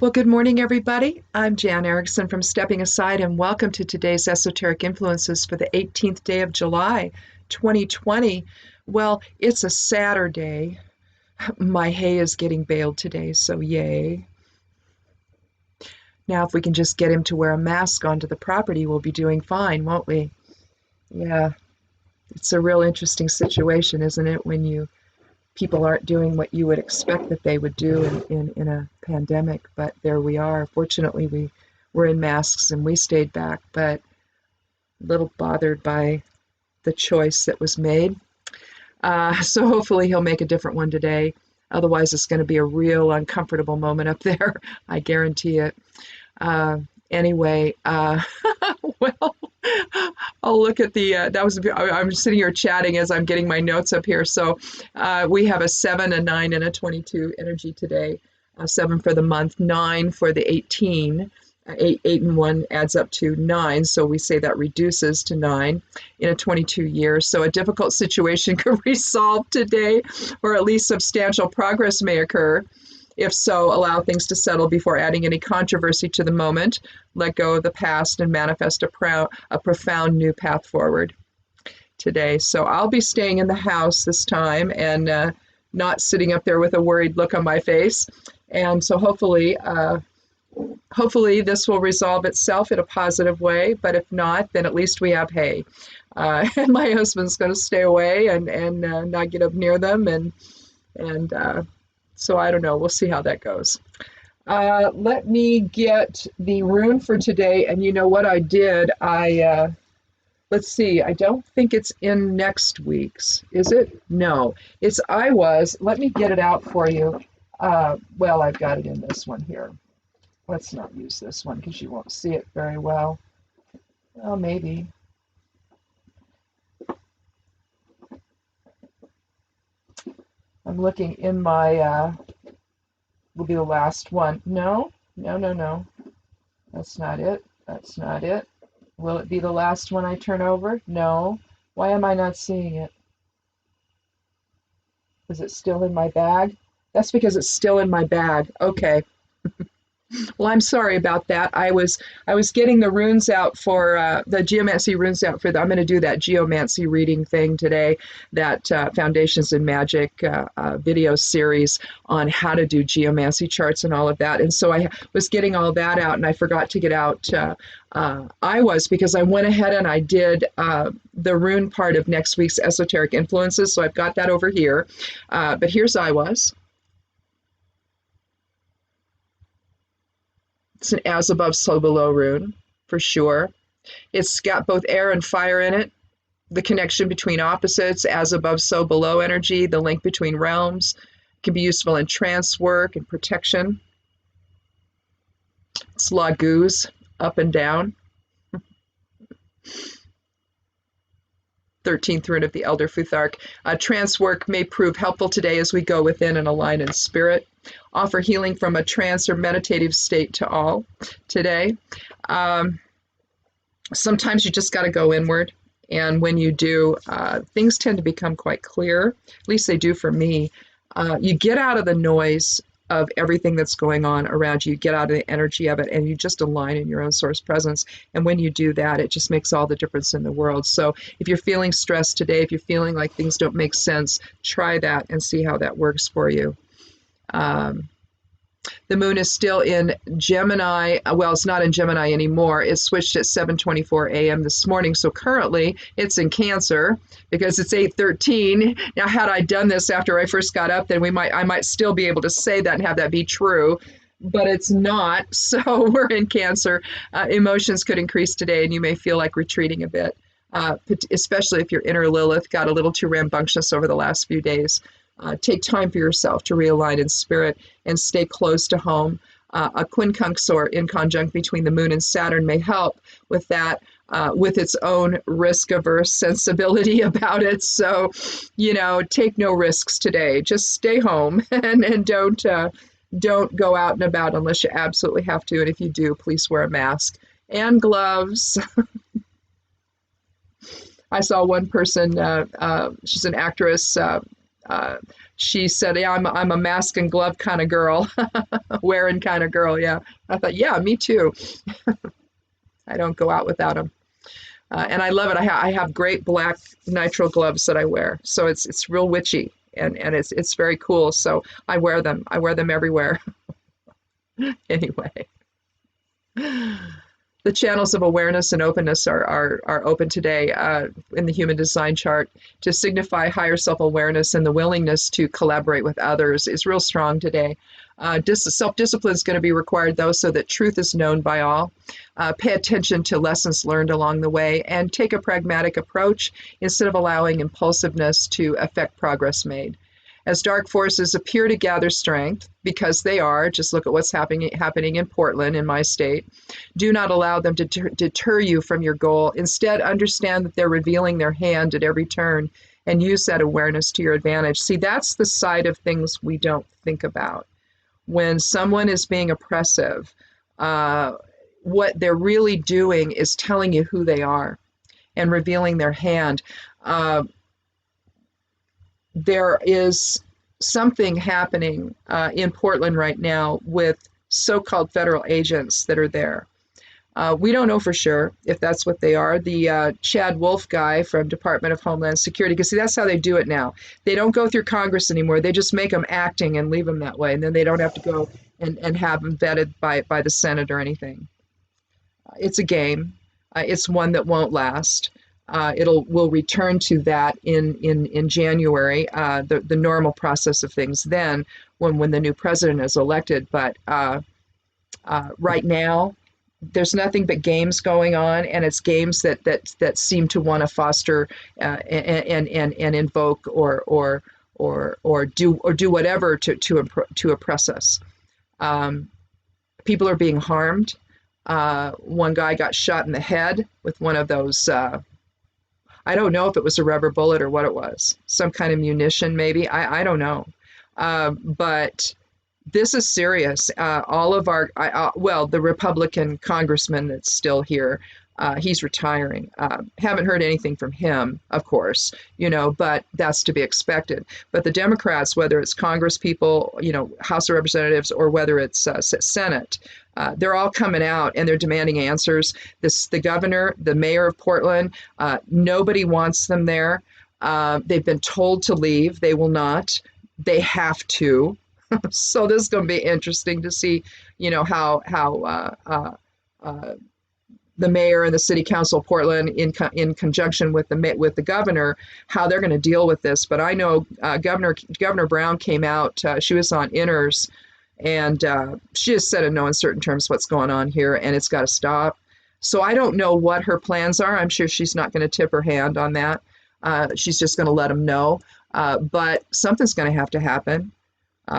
Well, good morning, everybody. I'm Jan Erickson from Stepping Aside, and welcome to today's Esoteric Influences for the 18th day of July, 2020. Well, it's a Saturday. My hay is getting baled today, so yay. Now, if we can just get him to wear a mask onto the property, we'll be doing fine, won't we? Yeah, it's a real interesting situation, isn't it, when people aren't doing what you would expect that they would do in a pandemic, but there we are. Fortunately, we were in masks and we stayed back, but a little bothered by the choice that was made. So hopefully he'll make a different one today. Otherwise, it's going to be a real uncomfortable moment up there. I guarantee it. Anyway, well, I'll look at I'm sitting here chatting as I'm getting my notes up here. So we have a 7, a 9, and a 22 energy today. 7 for the month, 9 for the 18. 8 and 1 adds up to 9, so we say that reduces to 9 in a 22 year. So a difficult situation could resolve today, or at least substantial progress may occur. If so, allow things to settle before adding any controversy to the moment. Let go of the past and manifest a profound new path forward today. So I'll be staying in the house this time and not sitting up there with a worried look on my face. And so hopefully this will resolve itself in a positive way. But if not, then at least we have hay. And my husband's going to stay away and not get up near them. And so I don't know. We'll see how that goes. Let me get the rune for today. And you know what I did? Let's see. I don't think it's in next week's. Is it? No. It's I was. Let me get it out for you. Well, I've got it in this one here. Let's not use this one because you won't see it very well. Well, maybe. I'm looking in my, will be the last one. No. That's not it. That's not it. Will it be the last one I turn over? No. Why am I not seeing it? Is it still in my bag? That's because it's still in my bag. Okay. Well, I'm sorry about that. I was getting the runes out for the geomancy runes out for I'm going to do that geomancy reading thing today, that Foundations in Magic video series on how to do geomancy charts and all of that. And so I was getting all that out, and I forgot to get out because I went ahead and I did the rune part of next week's Esoteric Influences. So I've got that over here. But here's I was. It's an as above, so below rune, for sure. It's got both air and fire in it. The connection between opposites, as above, so below energy, the link between realms, can be useful in trance work and protection. It's Laguz, up and down. 13th rune of the Elder Futhark. Trance work may prove helpful today as we go within and align in spirit. Offer healing from a trance or meditative state to all today. Sometimes you just got to go inward. And when you do, things tend to become quite clear. At least they do for me. You get out of the noise of everything that's going on around you. You get out of the energy of it, and you just align in your own source presence. And when you do that, it just makes all the difference in the world. So if you're feeling stressed today, if you're feeling like things don't make sense, try that and see how that works for you. The moon is still in Gemini. Well, it's not in Gemini anymore. It switched at 7:24 a.m. this morning. So currently it's in Cancer because it's 8:13. Now, had I done this after I first got up, then I might still be able to say that and have that be true. But it's not. So we're in Cancer. Emotions could increase today, and you may feel like retreating a bit, especially if your inner Lilith got a little too rambunctious over the last few days. Take time for yourself to realign in spirit and stay close to home. A quincunx or in conjunct between the moon and Saturn may help with that, with its own risk-averse sensibility about it. So, take no risks today. Just stay home and don't go out and about unless you absolutely have to. And if you do, please wear a mask and gloves. I saw one person, she's an actress, she said, yeah, I'm a mask and glove kind of girl, wearing kind of girl. Yeah. I thought, yeah, me too. I don't go out without them. And I love it. I have great black nitrile gloves that I wear. So it's real witchy and it's very cool. So I wear them. I wear them everywhere. Anyway. The channels of awareness and openness are open today in the human design chart to signify higher self-awareness, and the willingness to collaborate with others is real strong today. Self-discipline is going to be required, though, so that truth is known by all. Pay attention to lessons learned along the way and take a pragmatic approach instead of allowing impulsiveness to affect progress made. As dark forces appear to gather strength, because they are, just look at what's happening in Portland, in my state, do not allow them to deter you from your goal. Instead, understand that they're revealing their hand at every turn and use that awareness to your advantage. See, that's the side of things we don't think about. When someone is being oppressive, what they're really doing is telling you who they are and revealing their hand. There is something happening in Portland right now with so-called federal agents that are there. We don't know for sure if that's what they are. The Chad Wolf guy from Department of Homeland Security, because see, that's how they do it now. They don't go through Congress anymore. They just make them acting and leave them that way, and then they don't have to go and have them vetted by the Senate or anything. It's a game. It's one that won't last. We'll return to that in January, the normal process of things then when the new president is elected. But right now, there's nothing but games going on, and it's games that seem to want to foster and invoke or do whatever to oppress us. People are being harmed. One guy got shot in the head with one of those. I don't know if it was a rubber bullet or what it was, some kind of munition maybe. I don't know. But this is serious. All of our, the Republican congressman that's still here, he's retiring. Haven't heard anything from him, of course, but that's to be expected. But the Democrats, whether it's Congress people, House of Representatives, or whether it's Senate, they're all coming out and they're demanding answers. The governor, the mayor of Portland, nobody wants them there. They've been told to leave. They will not. They have to. So this is going to be interesting to see, how the mayor and the city council of Portland, in conjunction with the governor, how they're going to deal with this. But I know Governor Brown came out. She was on Inners, and she has said in no uncertain terms what's going on here, and it's got to stop. So I don't know what her plans are. I'm sure she's not going to tip her hand on that. She's just going to let them know. But something's going to have to happen.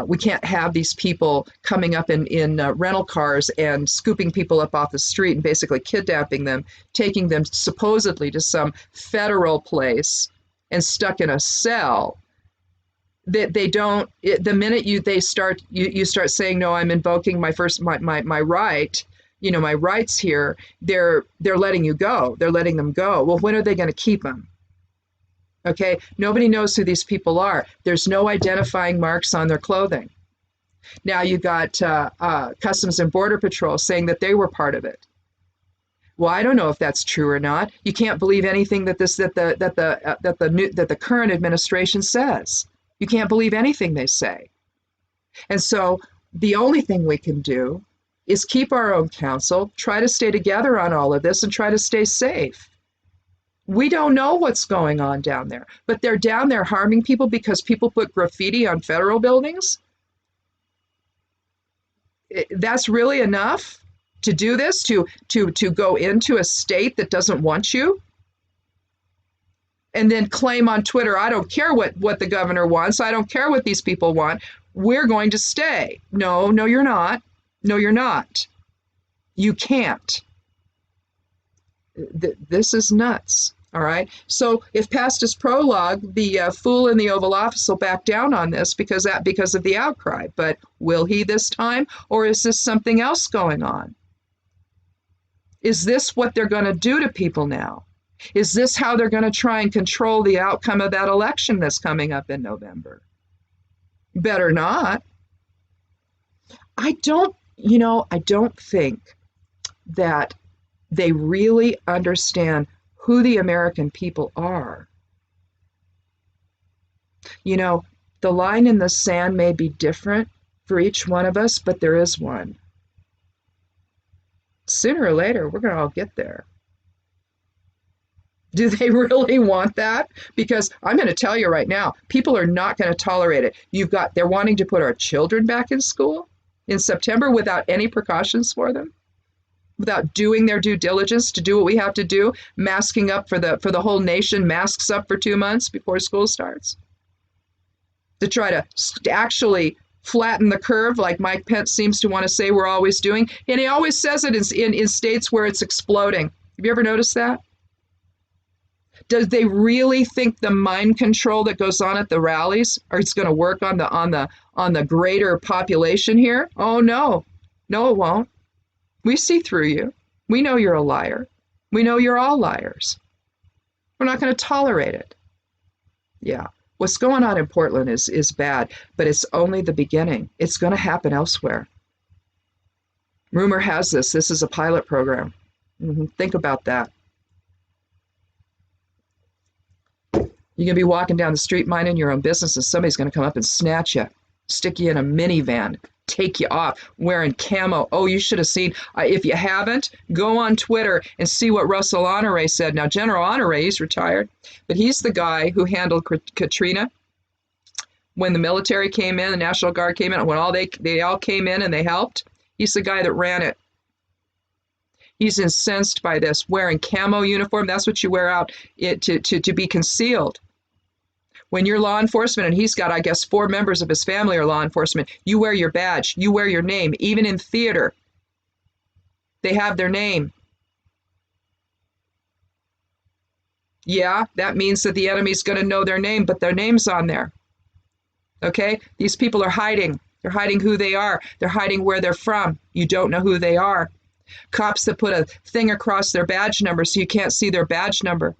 We can't have these people coming up in rental cars and scooping people up off the street and basically kidnapping them, taking them supposedly to some federal place and stuck in a cell. They don't. The minute you start saying, no, I'm invoking my right, my rights here. They're letting you go. They're letting them go. Well, when are they going to keep them? Okay, nobody knows who these people are. There's no identifying marks on their clothing. Now you got Customs and Border Patrol saying that they were part of it. Well, I don't know if that's true or not. You can't believe anything that the current administration says. You can't believe anything they say. And so the only thing we can do is keep our own counsel, try to stay together on all of this, and try to stay safe. We don't know what's going on down there, but they're down there harming people because people put graffiti on federal buildings. That's really enough to do this, to go into a state that doesn't want you, and then claim on Twitter, I don't care what the governor wants. I don't care what these people want. We're going to stay. No, you're not. No, you're not. You can't. This is nuts. All right. So if past is prologue, the fool in the Oval Office will back down on this because of the outcry. But will he this time, or is this something else going on? Is this what they're going to do to people now? Is this how they're going to try and control the outcome of that election that's coming up in November? Better not. I don't think that they really understand who the American people are. You know, the line in the sand may be different for each one of us, but there is one. Sooner or later, we're going to all get there. Do they really want that? Because I'm going to tell you right now, people are not going to tolerate it. They're wanting to put our children back in school in September without any precautions for them, without doing their due diligence to do what we have to do, masking up for the whole nation, masks up for 2 months before school starts, to try to actually flatten the curve like Mike Pence seems to want to say we're always doing. And he always says it in states where it's exploding. Have you ever noticed that? Do they really think the mind control that goes on at the rallies is going to work on the greater population here? Oh no. No, it won't. We see through you. We know you're a liar. We know you're all liars. We're not going to tolerate it. Yeah. What's going on in Portland is bad, but it's only the beginning. It's going to happen elsewhere. Rumor has this is a pilot program. Think about that. You're going to be walking down the street minding your own business, and somebody's going to come up and snatch you, stick you in a minivan, take you off wearing camo. Oh, you should have seen. If you haven't, go on Twitter and see what Russell Honore said. Now, General Honore, he's retired, but he's the guy who handled Katrina when the military came in, the National Guard came in, when they all came in and they helped. He's the guy that ran it. He's incensed by this, wearing camo uniform. That's what you wear out to be concealed. When you're law enforcement, and he's got, I guess, 4 members of his family are law enforcement, you wear your badge, you wear your name. Even in theater, they have their name. Yeah, that means that the enemy's going to know their name, but their name's on there. Okay? These people are hiding. They're hiding who they are. They're hiding where they're from. You don't know who they are. Cops that put a thing across their badge number so you can't see their badge number.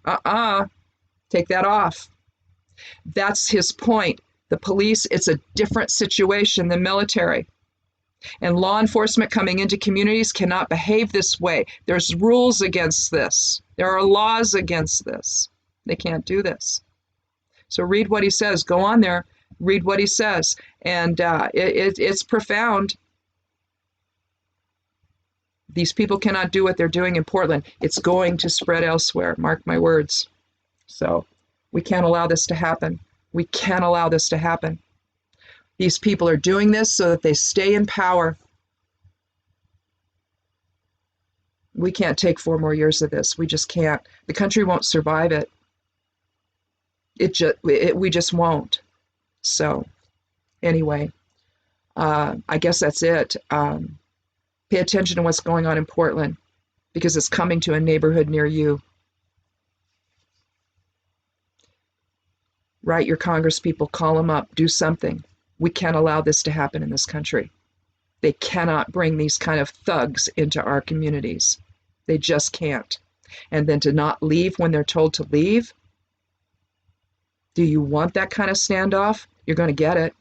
Take that off. That's his point. The police, it's a different situation than military. And law enforcement coming into communities cannot behave this way. There's rules against this. There are laws against this. They can't do this. So read what he says. Go on there. Read what he says. And it's profound. These people cannot do what they're doing in Portland. It's going to spread elsewhere. Mark my words. So we can't allow this to happen. We can't allow this to happen. These people are doing this so that they stay in power. We can't take 4 more years of this. We just can't. The country won't survive it. We just won't. So anyway, I guess that's it. Pay attention to what's going on in Portland, because it's coming to a neighborhood near you. Write your congresspeople, call them up, do something. We can't allow this to happen in this country. They cannot bring these kind of thugs into our communities. They just can't. And then to not leave when they're told to leave. Do you want that kind of standoff? You're going to get it.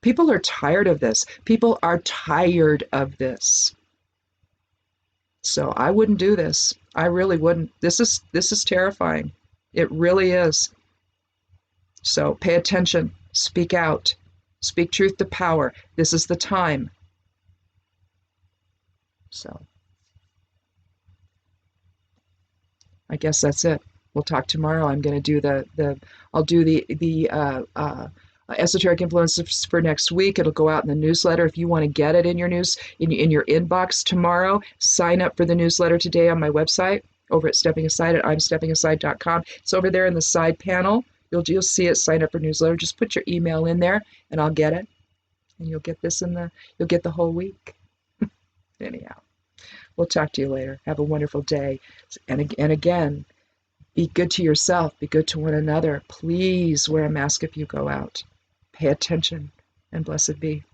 People are tired of this. People are tired of this. So I wouldn't do this. I really wouldn't. This is terrifying. It really is. So pay attention. Speak out. Speak truth to power. This is the time. So I guess that's it. We'll talk tomorrow. I'm going to do I'll do the esoteric influences for next week. It'll go out in the newsletter. If you want to get it in your in your inbox tomorrow, sign up for the newsletter today on my website over at Stepping Aside at imsteppingaside.com. It's over there in the side panel. You'll see it. Sign up for newsletter. Just put your email in there, and I'll get it. And you'll get this you'll get the whole week. Anyhow, we'll talk to you later. Have a wonderful day. And again, be good to yourself. Be good to one another. Please wear a mask if you go out. Pay attention, and blessed be.